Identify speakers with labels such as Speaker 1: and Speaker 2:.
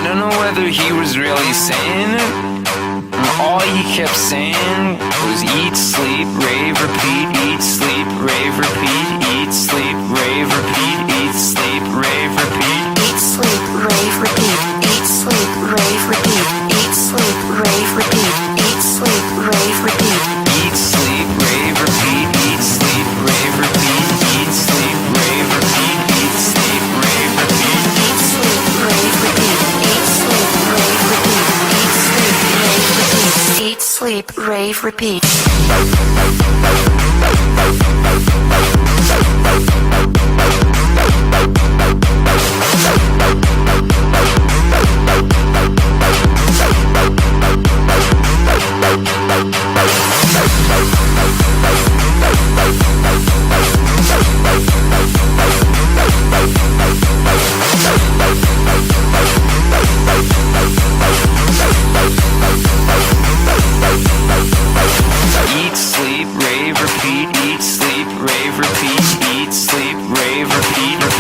Speaker 1: don't know whether he was really sane. All he kept saying was eat, sleep, rave, repeat, eat, sleep, rave, repeat, eat, sleep, rave, repeat, eat, sleep, rave, repeat.
Speaker 2: Eat, sleep, rave, repeat. Eat, sleep, rave, repeat. Eat, sleep, rave, repeat. Eat, sleep, rave, repeat.
Speaker 1: Eat, sleep, rave, repeat, eat, sleep, rave, repeat, eat, sleep, rave, repeat, eat, sleep, rave, repeat.
Speaker 2: Eat, sleep, rave, repeat. Eat, sleep, rave, repeat. Eat, sleep, rave, repeat. Eat,
Speaker 1: sleep, rave, repeat, eat, sleep, rave, repeat, eat, sleep, rave, repeat.